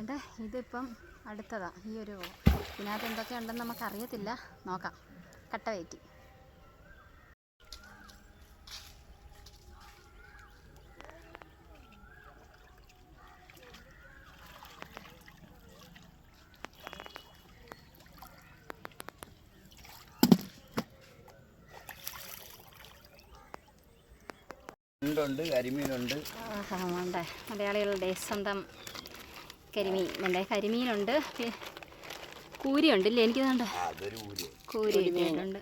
വേണ്ട ഇതിപ്പം അടുത്തതാണ് ഈ ഒരു ഇതിനകത്ത് എന്തൊക്കെ ഉണ്ടെന്ന് നമുക്കറിയത്തില്ല. നോക്കാം. കട്ട വെയിറ്റ്. കരിമീനുണ്ട്. വേണ്ടേ മലയാളികളുടെ സ്വന്തം കരിമീൻ വേണ്ടേ. കരിമീനുണ്ട്, കൂരിയുണ്ട് ഇല്ലേ? എനിക്ക് വേണ്ട കൂരി ഇട്ടിട്ടുണ്ട്.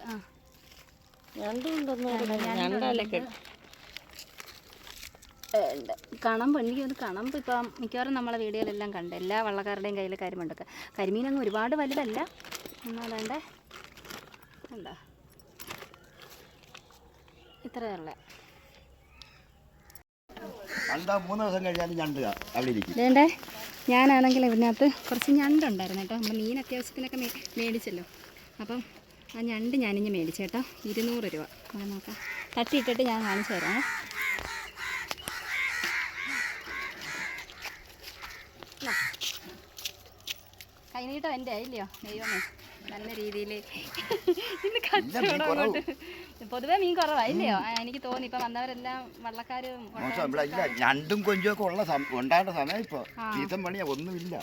കണമ്പ്. എനിക്ക് തോന്നുന്നു കണമ്പ് ഇപ്പം മിക്കവാറും നമ്മളെ വീഡിയോയിലെല്ലാം കണ്ട് എല്ലാ വള്ളക്കാരുടെയും കയ്യിൽ കരിമുണ്ടൊക്കെ. കരിമീനൊന്നും ഒരുപാട് വലുതല്ല എന്നാലേണ്ടേ. എന്താ ഇത്രയല്ലേ. വേണ്ടേ ഞാനാണെങ്കിൽ ഇതിനകത്ത് കുറച്ച് ഞണ്ടുണ്ടായിരുന്നു കേട്ടോ. നമ്മൾ മീൻ അത്യാവശ്യത്തിനൊക്കെ മേടിച്ചല്ലോ. അപ്പം ആ ഞണ്ട് ഞാനിഞ്ഞ് മേടിച്ചേട്ടോ. 200 രൂപ. അത് നോക്കാം. തട്ടിയിട്ടിട്ട് ഞാൻ കാണിച്ചു തരാം. കൈനീട്ടം എൻ്റെ ആയില്ലയോ ദൈവമേ. നല്ല രീതിയിൽ ഇന്ന് കച്ചവടം അങ്ങോട്ട്. പൊതുവെ മീൻ കുറവായില്ലയോ? എനിക്ക് തോന്നി ഇപ്പം വന്നവരെല്ലാം വള്ളക്കാരും ഞണ്ടും കൊഞ്ചുമൊക്കെ ഉള്ള ഉണ്ടാകേണ്ട സമയം ഇപ്പോൾ സീസൺ പണിയാ. ഒന്നുമില്ല,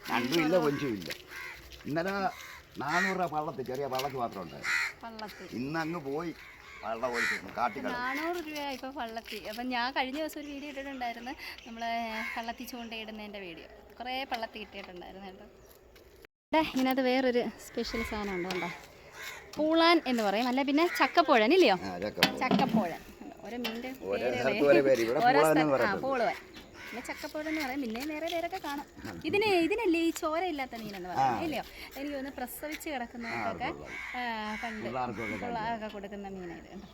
ഞണ്ടും ഇല്ല കൊഞ്ചും ഇല്ല. ഇന്നലെ 400 രൂപ പള്ളത്തിൽ, ചെറിയ പള്ളത്തിൽ മാത്രം ഉണ്ടായിരുന്നു. ഇന്നങ്ങ് പോയി വള്ളം ഓടിച്ചിരുന്നു കാട്ടിൽ. 400 രൂപ ഇപ്പോൾ പള്ളത്തി. അപ്പം ഞാൻ കഴിഞ്ഞ ദിവസം ഒരു വീഡിയോ ഇട്ടിട്ടുണ്ടായിരുന്നു, നമ്മൾ പള്ളത്തി ചൂണ്ടയിടുന്നതിൻ്റെ വീഡിയോ. കുറേ പള്ളത്തി കിട്ടിയിട്ടുണ്ടായിരുന്നു കേട്ടോ. ഇതിനകത്ത് വേറൊരു സ്പെഷ്യൽ സാധനം ഉണ്ട് കണ്ടോ. പൂളാൻ എന്ന് പറയും, അല്ല പിന്നെ ചക്കപ്പോഴൻ ഇല്ലയോ? ചക്കപ്പോഴൻ. ഓരോ മീൻ്റെ പൂളുവൻ, പിന്നെ ചക്കപ്പോഴൻ എന്ന് പറയും. പിന്നെ വേറെ പേരൊക്കെ കാണും. ഇതിനല്ലേ ഈ ചോരയില്ലാത്ത മീനെന്ന് പറയാം ഇല്ലയോ? എനിക്ക് തോന്നുന്നു പ്രസവിച്ച് കിടക്കുന്നവർക്കൊക്കെ പണ്ട് പിള്ളേർക്കൊക്കെ കൊടുക്കുന്ന മീനായത് കണ്ടോ.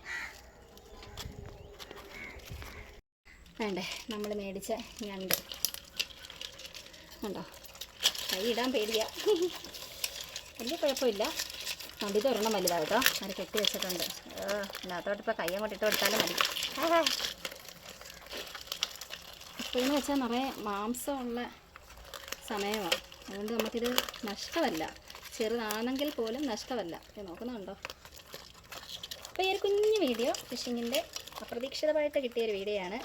വേണ്ടേ നമ്മൾ മേടിച്ച ഞണ്ട് കണ്ടോ. കൈ ഇടാൻ പേടിയാ, വലിയ കുഴപ്പമില്ല. ഇത് ഒരെണ്ണം വലുതാണ് കേട്ടോ. അത് കെട്ടി വെച്ചിട്ടുണ്ട്. ഇതിനകത്തോട്ട് ഇപ്പോൾ കൈ അങ്ങോട്ട് ഇട്ട് കൊടുത്താലും മതി. ഇപ്പോഴെന്ന് വെച്ചാൽ നിറയെ മാംസമുള്ള സമയമാണ്, അതുകൊണ്ട് നമുക്കിത് നഷ്ടമല്ല. ചെറുതാണെങ്കിൽ പോലും നഷ്ടമല്ല. നോക്കുന്നുണ്ടോ? അപ്പോൾ ഈ ഒരു കുഞ്ഞു വീഡിയോ ഫിഷിങ്ങിൻ്റെ അപ്രതീക്ഷിതമായിട്ട് കിട്ടിയൊരു വീഡിയോ ആണ്.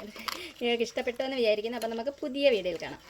നിങ്ങൾക്ക് ഇഷ്ടപ്പെട്ടു എന്ന് വിചാരിക്കുന്നു. അപ്പോൾ നമുക്ക് പുതിയ വീഡിയോയിൽ കാണാം.